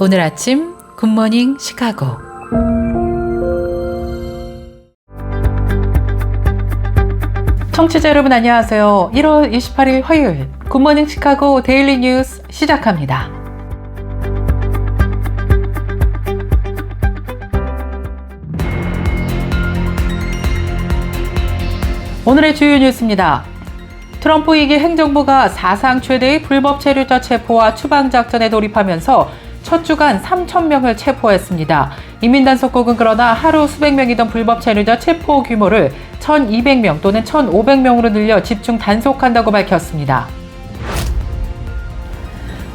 오늘 아침 굿모닝 시카고. 청취자 여러분 안녕하세요. 1월 28일 화요일 굿모닝 시카고 데일리 뉴스 시작합니다. 오늘의 주요 뉴스입니다. 트럼프 2기 행정부가 사상 최대의 불법 체류자 체포와 추방작전에 돌입하면서 첫 주간 3,000명을 체포했습니다. 인민단속국은 그러나 하루 수백 명이던 불법 체류자 체포 규모를 1,200명 또는 1,500명으로 늘려 집중 단속한다고 밝혔습니다.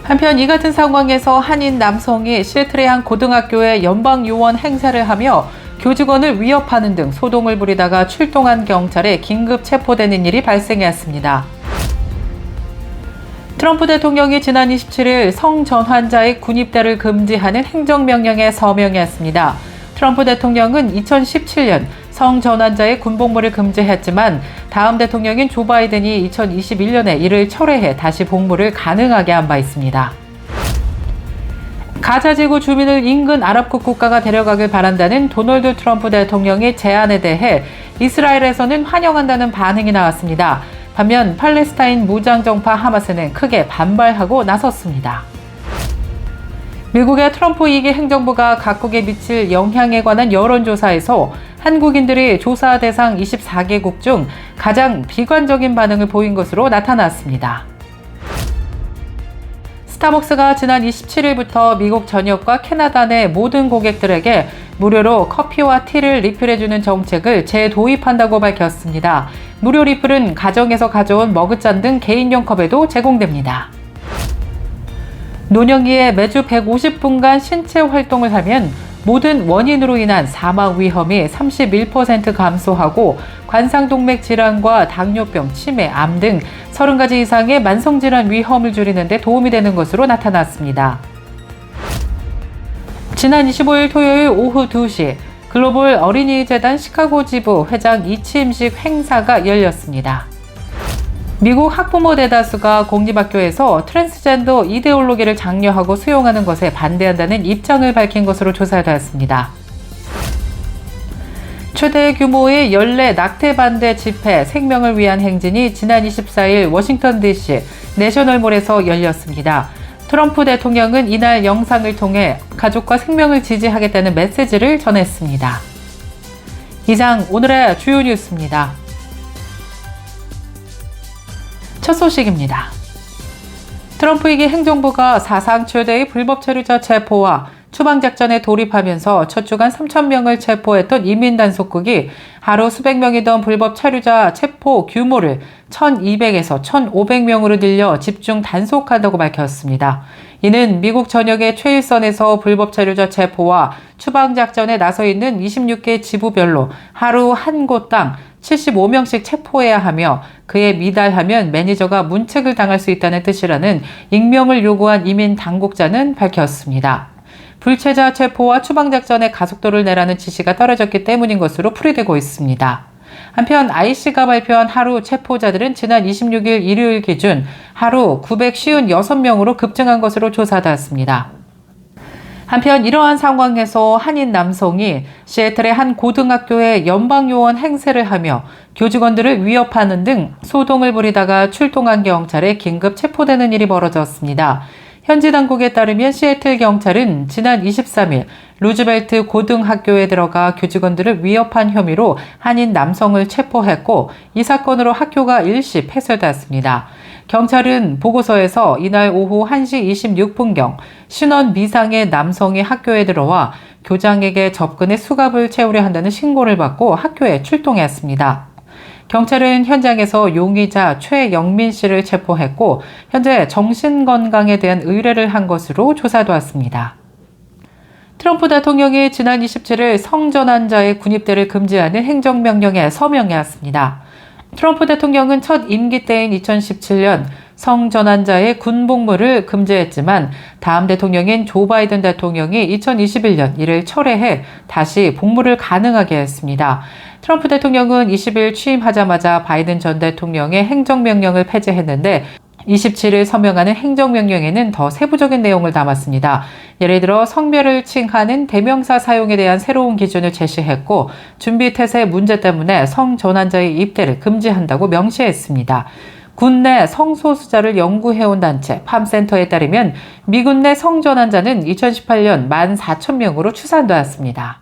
한편 이 같은 상황에서 한인 남성이 시애틀의 한 고등학교에 연방요원 행사를 하며 교직원을 위협하는 등 소동을 부리다가 출동한 경찰에 긴급 체포되는 일이 발생했습니다. 트럼프 대통령이 지난 27일 성전환자의 군입대를 금지하는 행정명령에 서명했습니다. 트럼프 대통령은 2017년 성전환자의 군복무를 금지했지만 다음 대통령인 조 바이든이 2021년에 이를 철회해 다시 복무를 가능하게 한 바 있습니다. 가자지구 주민을 인근 아랍국 국가가 데려가길 바란다는 도널드 트럼프 대통령의 제안에 대해 이스라엘에서는 환영한다는 반응이 나왔습니다. 반면 팔레스타인 무장정파 하마스는 크게 반발하고 나섰습니다. 미국의 트럼프 2기 행정부가 각국에 미칠 영향에 관한 여론조사에서 한국인들이 조사 대상 24개국 중 가장 비관적인 반응을 보인 것으로 나타났습니다. 스타벅스가 지난 27일부터 미국 전역과 캐나다 내 모든 고객들에게 무료로 커피와 티를 리필해주는 정책을 재도입한다고 밝혔습니다. 무료 리필은 가정에서 가져온 머그잔 등 개인용 컵에도 제공됩니다. 노년기에 매주 150분간 신체 활동을 하면 모든 원인으로 인한 사망 위험이 31% 감소하고 관상동맥 질환과 당뇨병, 치매, 암 등 30가지 이상의 만성질환 위험을 줄이는 데 도움이 되는 것으로 나타났습니다. 지난 25일 토요일 오후 2시 글로벌 어린이재단 시카고 지부 회장 이취임식 행사가 열렸습니다. 미국 학부모 대다수가 공립학교에서 트랜스젠더 이데올로기를 장려하고 수용하는 것에 반대한다는 입장을 밝힌 것으로 조사되었습니다. 최대 규모의 연례 낙태 반대 집회 생명을 위한 행진이 지난 24일 워싱턴 DC 내셔널몰에서 열렸습니다. 트럼프 대통령은 이날 영상을 통해 가족과 생명을 지지하겠다는 메시지를 전했습니다. 이상 오늘의 주요 뉴스입니다. 첫 소식입니다. 트럼프 2기 행정부가 사상 최대의 불법 체류자 체포와 추방작전에 돌입하면서 첫 주간 3,000명을 체포했던 인민단속국이 하루 수백 명이던 불법 체류자 체포 규모를 1,200에서 1,500명으로 늘려 집중 단속한다고 밝혔습니다. 이는 미국 전역의 최일선에서 불법 체류자 체포와 추방작전에 나서 있는 26개 지부별로 하루 한 곳당 75명씩 체포해야 하며 그에 미달하면 매니저가 문책을 당할 수 있다는 뜻이라는 익명을 요구한 이민 당국자는 밝혔습니다. 불체자 체포와 추방작전의 가속도를 내라는 지시가 떨어졌기 때문인 것으로 풀이되고 있습니다. 한편 IC가 발표한 하루 체포자들은 지난 26일 일요일 기준 하루 956명으로 급증한 것으로 조사되었습니다. 한편 이러한 상황에서 한인 남성이 시애틀의 한 고등학교에 연방요원 행세를 하며 교직원들을 위협하는 등 소동을 부리다가 출동한 경찰에 긴급 체포되는 일이 벌어졌습니다. 현지 당국에 따르면 시애틀 경찰은 지난 23일 루즈벨트 고등학교에 들어가 교직원들을 위협한 혐의로 한인 남성을 체포했고 이 사건으로 학교가 일시 폐쇄됐습니다. 경찰은 보고서에서 이날 오후 1시 26분경 신원 미상의 남성이 학교에 들어와 교장에게 접근해 수갑을 채우려 한다는 신고를 받고 학교에 출동했습니다. 경찰은 현장에서 용의자 최영민 씨를 체포했고 현재 정신건강에 대한 의뢰를 한 것으로 조사되었습니다. 트럼프 대통령이 지난 27일 성전환자의 군입대를 금지하는 행정명령에 서명했습니다. 트럼프 대통령은 첫 임기 때인 2017년 성전환자의 군복무를 금지했지만 다음 대통령인 조 바이든 대통령이 2021년 이를 철회해 다시 복무를 가능하게 했습니다. 트럼프 대통령은 20일 취임하자마자 바이든 전 대통령의 행정명령을 폐지했는데 27일 서명하는 행정명령에는 더 세부적인 내용을 담았습니다. 예를 들어 성별을 칭하는 대명사 사용에 대한 새로운 기준을 제시했고 준비태세 문제 때문에 성전환자의 입대를 금지한다고 명시했습니다. 군 내 성소수자를 연구해온 단체 팜센터에 따르면 미군 내 성전환자는 2018년 14,000명으로 추산되었습니다.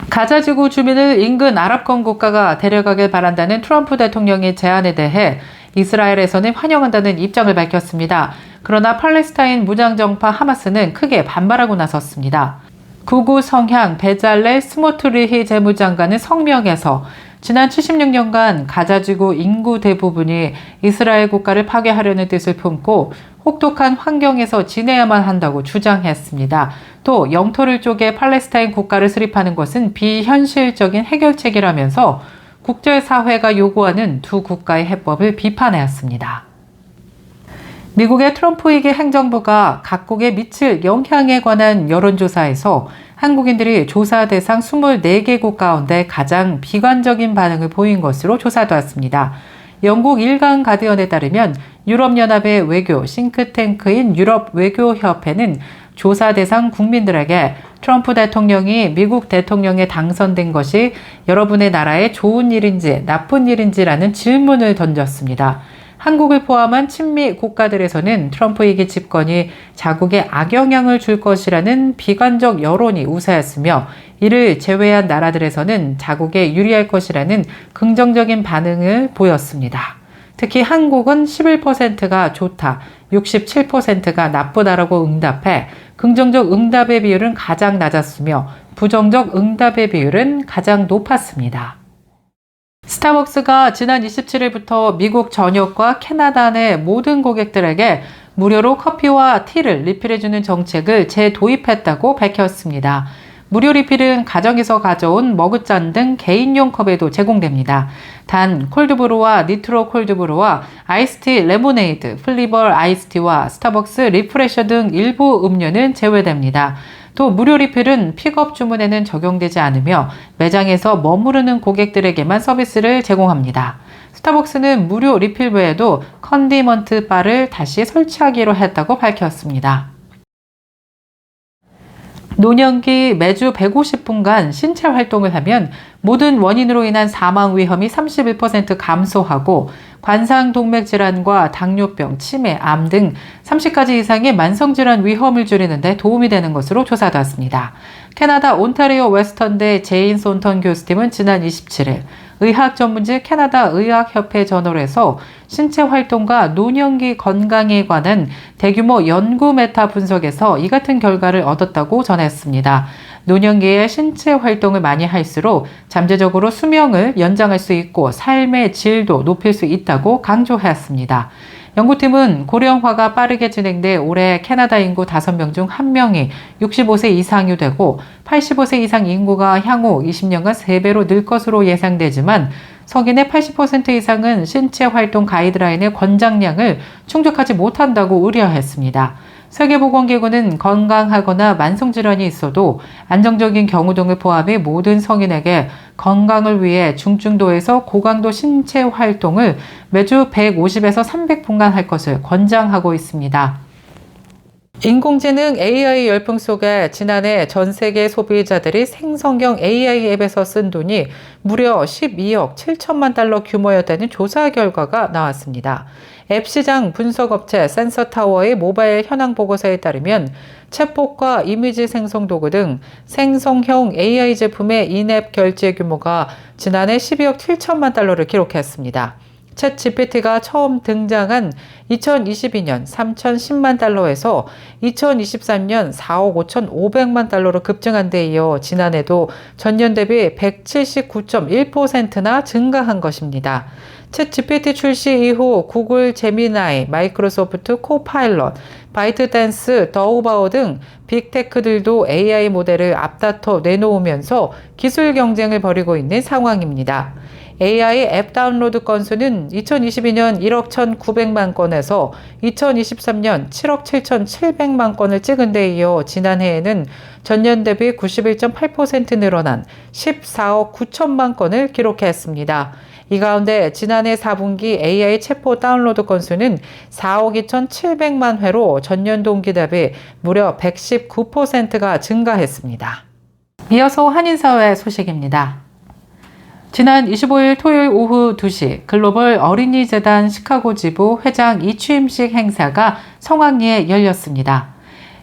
가자지구 주민을 인근 아랍권 국가가 데려가길 바란다는 트럼프 대통령의 제안에 대해 이스라엘에서는 환영한다는 입장을 밝혔습니다. 그러나 팔레스타인 무장정파 하마스는 크게 반발하고 나섰습니다. 극우 성향 베잘렐 스모트리히 재무장관은 성명에서 지난 76년간 가자지구 인구 대부분이 이스라엘 국가를 파괴하려는 뜻을 품고 혹독한 환경에서 지내야만 한다고 주장했습니다. 또 영토를 쪼개 팔레스타인 국가를 수립하는 것은 비현실적인 해결책이라면서 국제사회가 요구하는 두 국가의 해법을 비판했습니다. 미국의 트럼프 위기 행정부가 각국에 미칠 영향에 관한 여론조사에서 한국인들이 조사 대상 24개국 가운데 가장 비관적인 반응을 보인 것으로 조사되었습니다. 영국 일간 가디언에 따르면 유럽연합의 외교 싱크탱크인 유럽외교협회는 조사 대상 국민들에게 트럼프 대통령이 미국 대통령에 당선된 것이 여러분의 나라에 좋은 일인지 나쁜 일인지라는 질문을 던졌습니다. 한국을 포함한 친미 국가들에서는 트럼프 위기 집권이 자국에 악영향을 줄 것이라는 비관적 여론이 우세했으며 이를 제외한 나라들에서는 자국에 유리할 것이라는 긍정적인 반응을 보였습니다. 특히 한국은 11%가 좋다, 67%가 나쁘다라고 응답해 긍정적 응답의 비율은 가장 낮았으며 부정적 응답의 비율은 가장 높았습니다. 스타벅스가 지난 27일부터 미국 전역과 캐나다 내 모든 고객들에게 무료로 커피와 티를 리필해주는 정책을 재도입했다고 밝혔습니다. 무료 리필은 가정에서 가져온 머그잔 등 개인용 컵에도 제공됩니다. 단 콜드브루와 니트로 콜드브루와 아이스티 레모네이드, 플리버 아이스티와 스타벅스 리프레셔 등 일부 음료는 제외됩니다. 또 무료 리필은 픽업 주문에는 적용되지 않으며 매장에서 머무르는 고객들에게만 서비스를 제공합니다. 스타벅스는 무료 리필 외에도 컨디먼트 바를 다시 설치하기로 했다고 밝혔습니다. 노년기 매주 150분간 신체 활동을 하면 모든 원인으로 인한 사망 위험이 31% 감소하고 관상동맥질환과 당뇨병, 치매, 암 등 30가지 이상의 만성질환 위험을 줄이는 데 도움이 되는 것으로 조사되었습니다. 캐나다 온타리오 웨스턴대 제인 손턴 교수팀은 지난 27일 의학 전문지 캐나다 의학협회 저널에서 신체 활동과 노년기 건강에 관한 대규모 연구 메타 분석에서 이 같은 결과를 얻었다고 전했습니다. 노년기에 신체 활동을 많이 할수록 잠재적으로 수명을 연장할 수 있고 삶의 질도 높일 수 있다고 강조했습니다. 연구팀은 고령화가 빠르게 진행돼 올해 캐나다 인구 5명 중 1명이 65세 이상이 되고 85세 이상 인구가 향후 20년간 3배로 늘 것으로 예상되지만 성인의 80% 이상은 신체 활동 가이드라인의 권장량을 충족하지 못한다고 우려했습니다. 세계보건기구는 건강하거나 만성질환이 있어도 안정적인 경우 등을 포함해 모든 성인에게 건강을 위해 중증도에서 고강도 신체 활동을 매주 150에서 300분간 할 것을 권장하고 있습니다. 인공지능 AI 열풍 속에 지난해 전 세계 소비자들이 생성형 AI 앱에서 쓴 돈이 무려 12억 7천만 달러 규모였다는 조사 결과가 나왔습니다. 앱 시장 분석업체 센서타워의 모바일 현황 보고서에 따르면 챗봇과 이미지 생성 도구 등 생성형 AI 제품의 인앱 결제 규모가 지난해 12억 7천만 달러를 기록했습니다. 챗 GPT가 처음 등장한 2022년 3,010만 달러에서 2023년 4억 5,500만 달러로 급증한 데 이어 지난해도 전년 대비 179.1%나 증가한 것입니다. 챗 GPT 출시 이후 구글 제미나이, 마이크로소프트 코파일럿, 바이트댄스, 더우바오 등 빅테크들도 AI 모델을 앞다퉈 내놓으면서 기술 경쟁을 벌이고 있는 상황입니다. AI 앱 다운로드 건수는 2022년 1억 1,900만 건에서 2023년 7억 7,700만 건을 찍은 데 이어 지난해에는 전년 대비 91.8% 늘어난 14억 9천만 건을 기록했습니다. 이 가운데 지난해 4분기 AI 체포 다운로드 건수는 4억 2,700만 회로 전년 동기 대비 무려 119%가 증가했습니다. 이어서 한인사회 소식입니다. 지난 25일 토요일 오후 2시 글로벌 어린이재단 시카고 지부 회장 이취임식 행사가 성황리에 열렸습니다.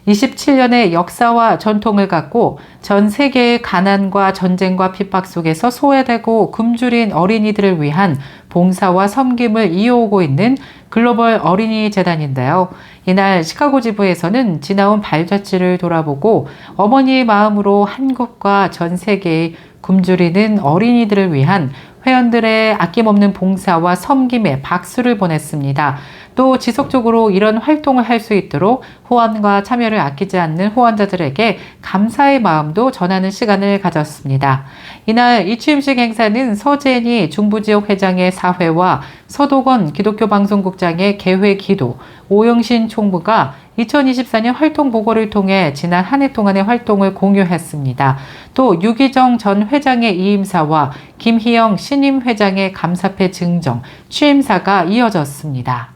27년의 역사와 전통을 갖고 전 세계의 가난과 전쟁과 핍박 속에서 소외되고 굶주린 어린이들을 위한 봉사와 섬김을 이어오고 있는 글로벌 어린이 재단인데요. 이날 시카고 지부에서는 지나온 발자취를 돌아보고 어머니의 마음으로 한국과 전 세계의 굶주리는 어린이들을 위한 회원들의 아낌없는 봉사와 섬김에 박수를 보냈습니다. 또 지속적으로 이런 활동을 할 수 있도록 후원과 참여를 아끼지 않는 후원자들에게 감사의 마음도 전하는 시간을 가졌습니다. 이날 이 취임식 행사는 서재니 중부지역 회장의 사회와 서도건 기독교 방송국장의 개회 기도, 오영신 총무가 2024년 활동 보고를 통해 지난 한 해 동안의 활동을 공유했습니다. 또 유기정 전 회장의 이임사와 김희영 신임 회장의 감사패 증정, 취임사가 이어졌습니다.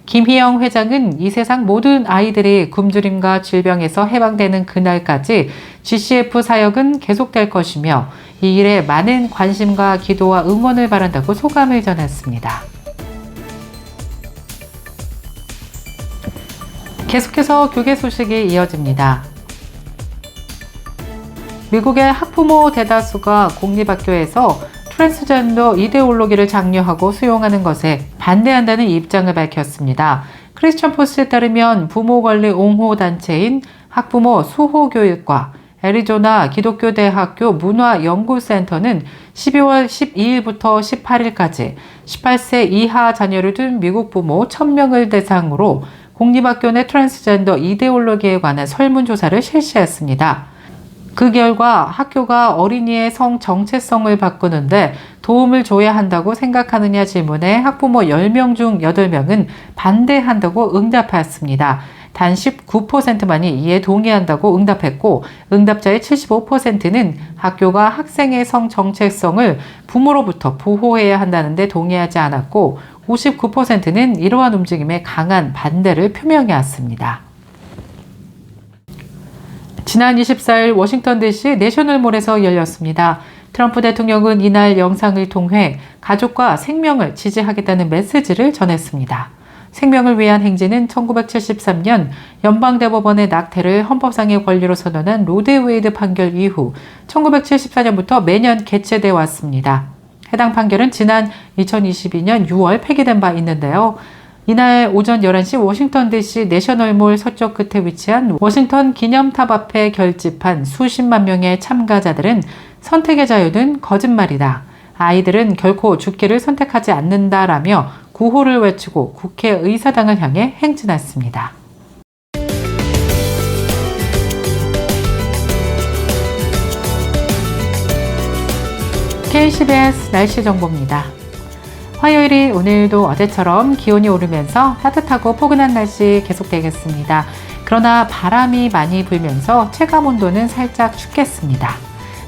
김희영 회장은 이 세상 모든 아이들이 굶주림과 질병에서 해방되는 그날까지 GCF 사역은 계속될 것이며 이 일에 많은 관심과 기도와 응원을 바란다고 소감을 전했습니다. 계속해서 교계 소식이 이어집니다. 미국의 학부모 대다수가 공립학교에서 트랜스젠더 이데올로기를 장려하고 수용하는 것에 반대한다는 입장을 밝혔습니다. 크리스천 포스트에 따르면 부모 권리 옹호 단체인 학부모 수호교육과 애리조나 기독교대학교 문화연구센터는 12월 12일부터 18일까지 18세 이하 자녀를 둔 미국 부모 1000명을 대상으로 공립학교 내 트랜스젠더 이데올로기에 관한 설문조사를 실시했습니다. 그 결과 학교가 어린이의 성 정체성을 바꾸는데 도움을 줘야 한다고 생각하느냐 질문에 학부모 10명 중 8명은 반대한다고 응답하였습니다. 단 19%만이 이에 동의한다고 응답했고 응답자의 75%는 학교가 학생의 성 정체성을 부모로부터 보호해야 한다는 데 동의하지 않았고 59%는 이러한 움직임에 강한 반대를 표명해왔습니다. 지난 24일 워싱턴 DC 내셔널몰에서 열렸습니다. 트럼프 대통령은 이날 영상을 통해 가족과 생명을 지지하겠다는 메시지를 전했습니다. 생명을 위한 행진은 1973년 연방대법원의 낙태를 헌법상의 권리로 선언한 로데웨이드 판결 이후 1974년부터 매년 개최돼 왔습니다. 해당 판결은 지난 2022년 6월 폐기된 바 있는데요. 이날 오전 11시 워싱턴 DC 내셔널몰 서쪽 끝에 위치한 워싱턴 기념탑 앞에 결집한 수십만 명의 참가자들은 선택의 자유는 거짓말이다. 아이들은 결코 죽기를 선택하지 않는다라며 구호를 외치고 국회의사당을 향해 행진했습니다. KCBS 날씨 정보입니다. 화요일이 오늘도 어제처럼 기온이 오르면서 따뜻하고 포근한 날씨 계속되겠습니다. 그러나 바람이 많이 불면서 체감온도는 살짝 춥겠습니다.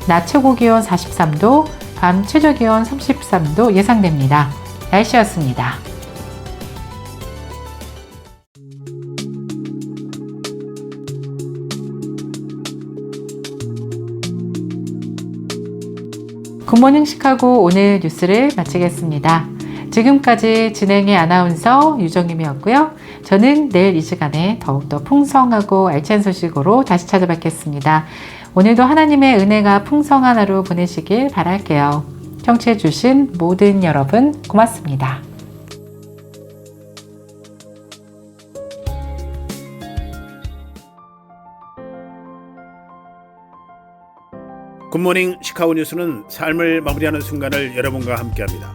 낮 최고 기온 43도, 밤 최저 기온 33도 예상됩니다. 날씨였습니다. 굿모닝 시카고 오늘 뉴스를 마치겠습니다. 지금까지 진행의 아나운서 유정임이었고요. 저는 내일 이 시간에 더욱더 풍성하고 알찬 소식으로 다시 찾아뵙겠습니다. 오늘도 하나님의 은혜가 풍성한 하루 보내시길 바랄게요. 청취해주신 모든 여러분 고맙습니다. 굿모닝 시카고 뉴스는 삶을 마무리하는 순간을 여러분과 함께합니다.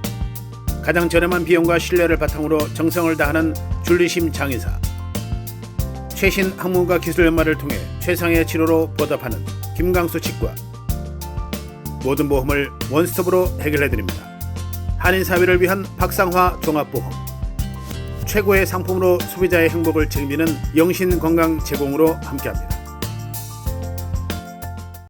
가장 저렴한 비용과 신뢰를 바탕으로 정성을 다하는 줄리심 장의사, 최신 학문과 기술 연마를 통해 최상의 치료로 보답하는 김강수 치과, 모든 보험을 원스톱으로 해결해드립니다. 한인사회를 위한 박상화 종합보험, 최고의 상품으로 소비자의 행복을 책임지는 영신건강 제공으로 함께합니다.